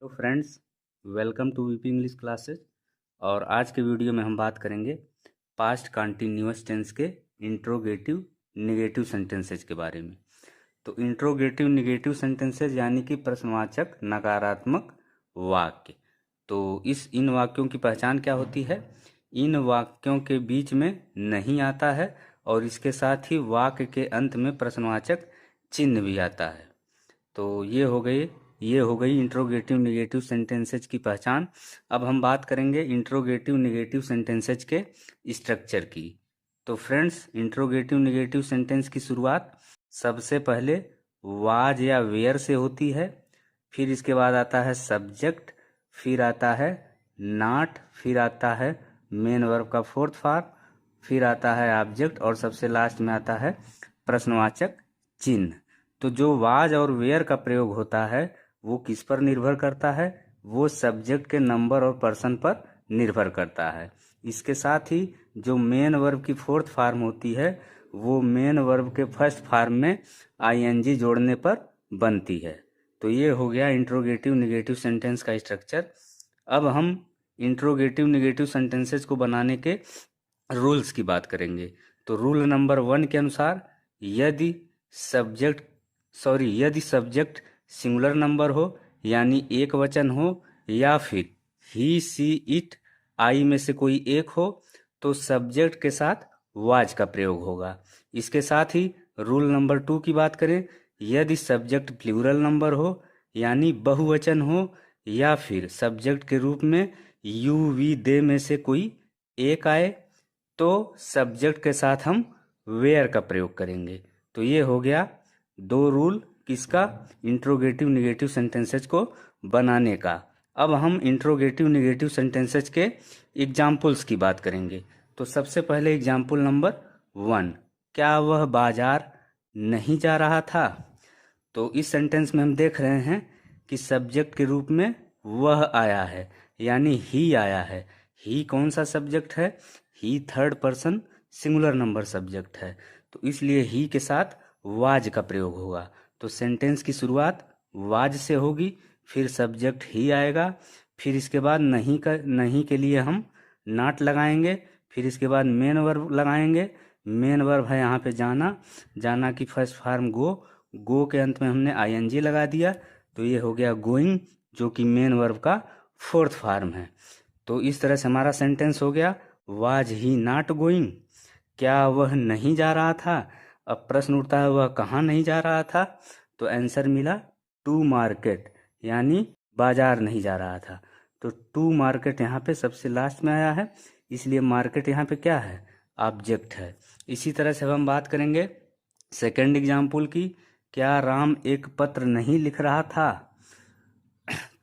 तो friends, welcome to VP English classes. और आज के वीडियो में हम बात करेंगे पास्ट कंटिन्यूअस टेंस के इंट्रोगेटिव नेगेटिव सेंटेंसेज के बारे में। तो इंट्रोगेटिव नेगेटिव सेंटेंसेज यानी कि प्रश्नवाचक नकारात्मक वाक्य। तो इन वाक्यों की पहचान क्या होती है? इन वाक्यों के बीच में नहीं आता है और इसके साथ ही वाक्य के अंत में प्रश्नवाचक चिन्ह भी आता है। तो ये हो गई इंट्रोगेटिव नेगेटिव सेंटेंसेज की पहचान। अब हम बात करेंगे इंट्रोगेटिव नेगेटिव सेंटेंसेज के स्ट्रक्चर की। तो फ्रेंड्स, इंट्रोगेटिव नेगेटिव सेंटेंस की शुरुआत सबसे पहले वाज या वेयर से होती है। फिर इसके बाद आता है सब्जेक्ट, फिर आता है नॉट, फिर आता है मेन वर्ब का फोर्थ फॉर्म, फिर आता है ऑब्जेक्ट और सबसे लास्ट में आता है प्रश्नवाचक चिन्ह। तो जो वाज और वेयर का प्रयोग होता है वो किस पर निर्भर करता है? वो सब्जेक्ट के नंबर और पर्सन पर निर्भर करता है। इसके साथ ही जो मेन वर्ब की फोर्थ फॉर्म होती है वो मेन वर्ब के फर्स्ट फॉर्म में आईएनजी जोड़ने पर बनती है। तो ये हो गया इंट्रोगेटिव नेगेटिव सेंटेंस का स्ट्रक्चर। अब हम इंट्रोगेटिव नेगेटिव सेंटेंसेस को बनाने के रूल्स की बात करेंगे। तो रूल नंबर 1 के अनुसार यदि सब्जेक्ट सिंगुलर नंबर हो यानी एक वचन हो या फिर ही सी इट आई में से कोई एक हो तो सब्जेक्ट के साथ वाज का प्रयोग होगा। इसके साथ ही रूल नंबर 2 की बात करें, यदि सब्जेक्ट प्लूरल नंबर हो यानी बहुवचन हो या फिर सब्जेक्ट के रूप में यू वी दे में से कोई एक आए तो सब्जेक्ट के साथ हम वेयर का प्रयोग करेंगे। तो ये हो गया 2 रूल किसका? इंट्रोगेटिव नेगेटिव सेंटेंसेज को बनाने का। अब हम इंट्रोगेटिव नेगेटिव सेंटेंसेज के एग्जाम्पल्स की बात करेंगे। तो सबसे पहले एग्जाम्पल नंबर 1, क्या वह बाजार नहीं जा रहा था? तो इस सेंटेंस में हम देख रहे हैं कि सब्जेक्ट के रूप में वह आया है यानी ही आया है। ही कौन सा सब्जेक्ट है? He third person singular number subject है। तो इसलिए ही के साथ वाज का प्रयोग होगा। तो सेंटेंस की शुरुआत वाज से होगी, फिर सब्जेक्ट ही आएगा, फिर इसके बाद नहीं के लिए हम नॉट लगाएंगे, फिर इसके बाद मेन वर्ब लगाएंगे। मेन वर्ब है यहाँ पे जाना की फर्स्ट फॉर्म गो के अंत में हमने आईएनजी लगा दिया। तो ये हो गया गोइंग जो कि मेन वर्ब का फोर्थ फॉर्म है। तो इस तरह से हमारा सेंटेंस हो गया वाज ही नॉट गोइंग, क्या वह नहीं जा रहा था? अब प्रश्न उठता है वह कहाँ नहीं जा रहा था? तो आंसर मिला टू मार्केट यानी बाजार नहीं जा रहा था। तो टू मार्केट यहाँ पे सबसे लास्ट में आया है, इसलिए मार्केट यहाँ पे क्या है? ऑब्जेक्ट है। इसी तरह से हम बात करेंगे सेकंड एग्जाम्पल की, क्या राम एक पत्र नहीं लिख रहा था?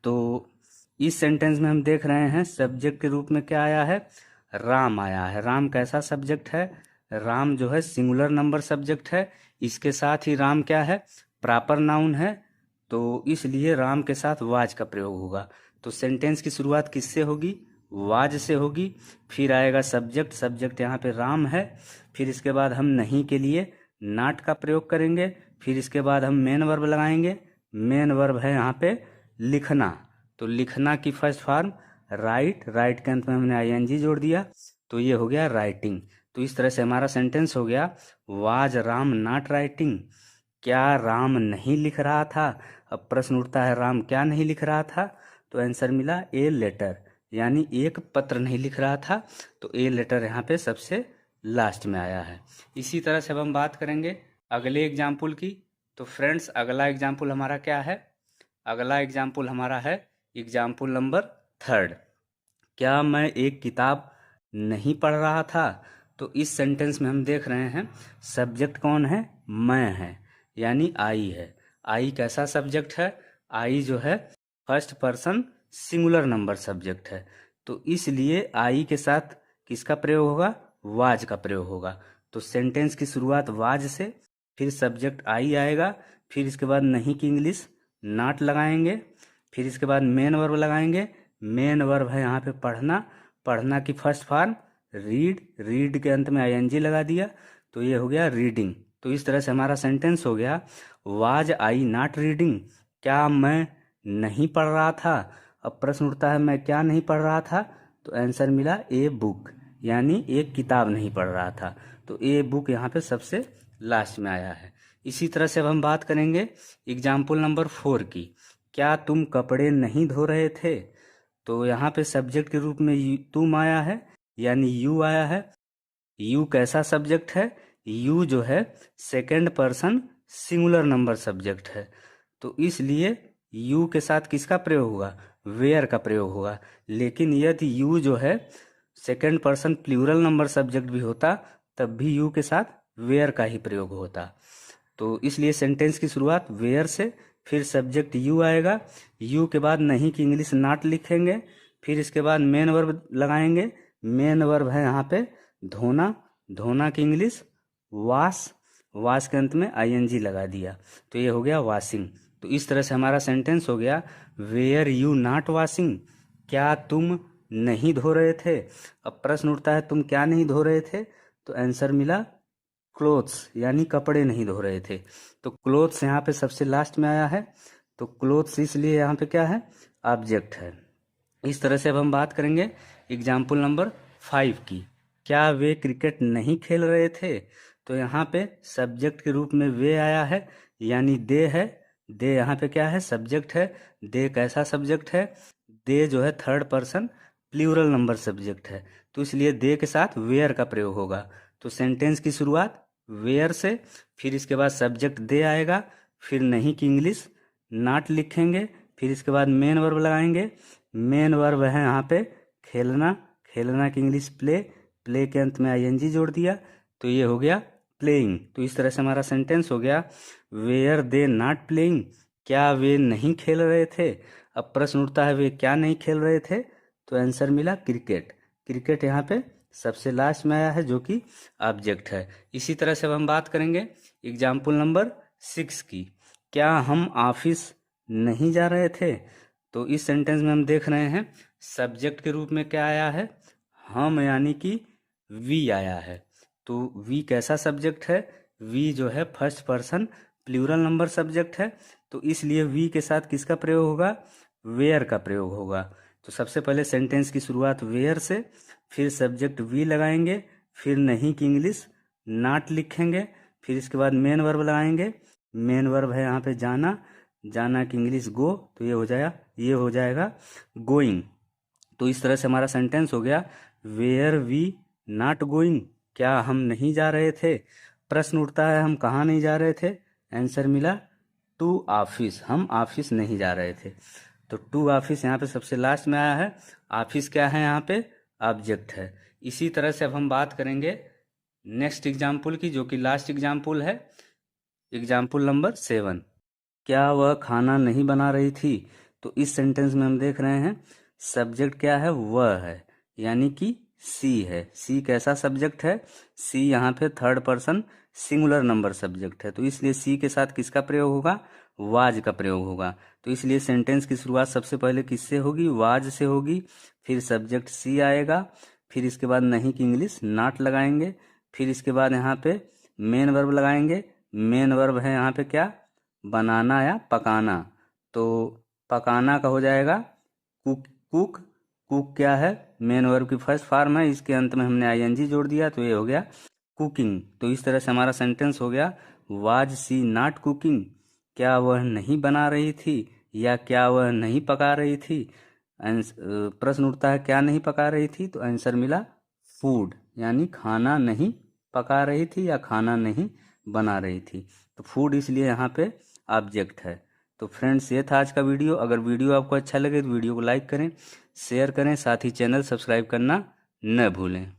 तो इस सेंटेंस में हम देख रहे हैं सब्जेक्ट के रूप में क्या आया है? राम आया है। राम कैसा सब्जेक्ट है? राम जो है सिंगुलर नंबर सब्जेक्ट है। इसके साथ ही राम क्या है? प्रॉपर नाउन है। तो इसलिए राम के साथ वाज का प्रयोग होगा। तो सेंटेंस की शुरुआत किससे होगी? वाज से होगी। फिर आएगा सब्जेक्ट यहाँ पे राम है। फिर इसके बाद हम नहीं के लिए नॉट का प्रयोग करेंगे। फिर इसके बाद हम मेन वर्ब लगाएंगे। मेन वर्ब है यहाँ पे लिखना। तो लिखना की फर्स्ट फॉर्म राइट के अंत में हमने आईएनजी जोड़ दिया। तो ये हो गया राइटिंग। तो इस तरह से हमारा सेंटेंस हो गया वाज राम नॉट राइटिंग, क्या राम नहीं लिख रहा था? अब प्रश्न उठता है राम क्या नहीं लिख रहा था? तो आंसर मिला ए लेटर यानी एक पत्र नहीं लिख रहा था। तो ए लेटर यहाँ पे सबसे लास्ट में आया है। इसी तरह से अब हम बात करेंगे अगले एग्जाम्पल की। तो फ्रेंड्स, अगला एग्जाम्पल हमारा क्या है? अगला एग्जाम्पल हमारा है एग्जाम्पल नंबर 3, क्या मैं एक किताब नहीं पढ़ रहा था? तो इस सेंटेंस में हम देख रहे हैं सब्जेक्ट कौन है? मैं है यानी आई है। आई कैसा सब्जेक्ट है? आई जो है first person singular number subject है। तो इसलिए आई के साथ किसका प्रयोग होगा? वाज का प्रयोग होगा। तो सेंटेंस की शुरुआत वाज से, फिर सब्जेक्ट आई आएगा, फिर इसके बाद नहीं की इंग्लिश नॉट लगाएंगे, फिर इसके बाद मेन वर्ब लगाएंगे। मेन वर्ब है यहाँ पे पढ़ना की फर्स्ट फॉर्म रीड के अंत में आईएनजी लगा दिया। तो ये हो गया रीडिंग। तो इस तरह से हमारा सेंटेंस हो गया वाज आई नॉट रीडिंग, क्या मैं नहीं पढ़ रहा था। अब प्रश्न उठता है मैं क्या नहीं पढ़ रहा था, तो आंसर मिला ए बुक, यानी एक किताब नहीं पढ़ रहा था। तो ए बुक यहाँ पे सबसे लास्ट में आया है। इसी तरह से अब हम बात करेंगे एग्जाम्पल नंबर 4 की। क्या तुम कपड़े नहीं धो रहे थे? तो यहाँ पे सब्जेक्ट के रूप में तुम आया है, यानी यू आया है। यू कैसा सब्जेक्ट है? यू जो है second person singular number subject है, तो इसलिए यू के साथ किसका प्रयोग होगा? वेयर का प्रयोग होगा। लेकिन यदि यू जो है second person plural number subject भी होता, तब भी यू के साथ वेयर का ही प्रयोग होता। तो इसलिए सेंटेंस की शुरुआत वेयर से, फिर सब्जेक्ट यू आएगा, यू के बाद नहीं की इंग्लिश नॉट लिखेंगे, फिर इसके बाद मेन वर्ब लगाएंगे। मेन वर्ब है यहाँ पे धोना, धोना की इंग्लिश वॉश, वॉश के अंत में आईएनजी लगा दिया, तो ये हो गया वॉशिंग। तो इस तरह से हमारा सेंटेंस हो गया वेयर यू नॉट वॉशिंग, क्या तुम नहीं धो रहे थे। अब प्रश्न उठता है तुम क्या नहीं धो रहे थे, तो आंसर मिला क्लोथ्स, यानी कपड़े नहीं धो रहे थे। तो क्लोथ्स यहाँ पे सबसे लास्ट में आया है, तो क्लोथ्स इसलिए यहाँ पे क्या है? ऑब्जेक्ट है। इस तरह से अब हम बात करेंगे एग्जाम्पल नंबर 5 की। क्या वे क्रिकेट नहीं खेल रहे थे? तो यहाँ पे सब्जेक्ट के रूप में वे आया है, यानी दे है। दे यहाँ पे क्या है? सब्जेक्ट है। दे कैसा सब्जेक्ट है? दे जो है third person plural number subject है, तो इसलिए दे के साथ वेयर का प्रयोग होगा। तो सेंटेंस की शुरुआत वेयर से, फिर इसके बाद सब्जेक्ट दे आएगा, फिर नहीं की इंग्लिश नॉट लिखेंगे, फिर इसके बाद मेन वर्ब लगाएंगे। मेन वर्ब है यहाँ पे खेलना, खेलना की इंग्लिश प्ले, प्ले के अंत में आईएनजी जोड़ दिया, तो ये हो गया प्लेइंग। तो इस तरह से हमारा सेंटेंस हो गया वेयर दे नॉट प्लेइंग, क्या वे नहीं खेल रहे थे। अब प्रश्न उठता है वे क्या नहीं खेल रहे थे, तो आंसर मिला क्रिकेट। क्रिकेट यहाँ पे सबसे लास्ट में आया है, जो कि ऑब्जेक्ट है। इसी तरह से अब हम बात करेंगे एग्जाम्पल नंबर 6 की। क्या हम ऑफिस नहीं जा रहे थे? तो इस सेंटेंस में हम देख रहे हैं सब्जेक्ट के रूप में क्या आया है? हम, यानी कि वी आया है। तो वी कैसा सब्जेक्ट है? वी जो है first person plural number subject है, तो इसलिए वी के साथ किसका प्रयोग होगा? वेयर का प्रयोग होगा। तो सबसे पहले सेंटेंस की शुरुआत वेयर से, फिर सब्जेक्ट वी लगाएंगे, फिर नहीं की इंग्लिश नॉट लिखेंगे, फिर इसके बाद मेन वर्ब लगाएंगे। मेन वर्ब है यहाँ पे जाना, जाना की इंग्लिश गो, तो ये हो जाएगा गोइंग। तो इस तरह से हमारा सेंटेंस हो गया वेयर वी नॉट गोइंग, क्या हम नहीं जा रहे थे। प्रश्न उठता है हम कहाँ नहीं जा रहे थे, आंसर मिला टू ऑफिस, हम ऑफिस नहीं जा रहे थे। तो टू ऑफिस यहाँ पे सबसे लास्ट में आया है। ऑफिस क्या है यहाँ पे? ऑब्जेक्ट है। इसी तरह से अब हम बात करेंगे नेक्स्ट एग्जाम्पल की, जो कि लास्ट एग्जाम्पल है, एग्जाम्पल नंबर 7। क्या वह खाना नहीं बना रही थी? तो इस सेंटेंस में हम देख रहे हैं सब्जेक्ट क्या है? वह है, यानी कि सी है। सी कैसा सब्जेक्ट है? सी यहाँ पे third person singular number subject है, तो इसलिए सी के साथ किसका प्रयोग होगा? वाज का प्रयोग होगा। तो इसलिए सेंटेंस की शुरुआत सबसे पहले किससे होगी? वाज से होगी, फिर सब्जेक्ट सी आएगा, फिर इसके बाद नहीं की इंग्लिश नॉट लगाएंगे, फिर इसके बाद यहाँ पे मेन वर्ब लगाएंगे। मेन वर्ब है यहाँ पे क्या? बनाना या पकाना। तो पकाना का हो जाएगा कुक, कुक। कुक क्या है? मेन वर्ब की फर्स्ट फॉर्म है, इसके अंत में हमने आईएनजी जोड़ दिया, तो ये हो गया कुकिंग। तो इस तरह से हमारा सेंटेंस हो गया वाज सी नॉट कुकिंग, क्या वह नहीं बना रही थी या क्या वह नहीं पका रही थी। प्रश्न उठता है क्या नहीं पका रही थी, तो आंसर मिला फूड, यानी खाना नहीं पका रही थी या खाना नहीं बना रही थी। तो फूड इसलिए यहाँ पे ऑब्जेक्ट है। तो फ्रेंड्स ये था आज का वीडियो। अगर वीडियो आपको अच्छा लगे तो वीडियो को लाइक करें, शेयर करें, साथ ही चैनल सब्सक्राइब करना न भूलें।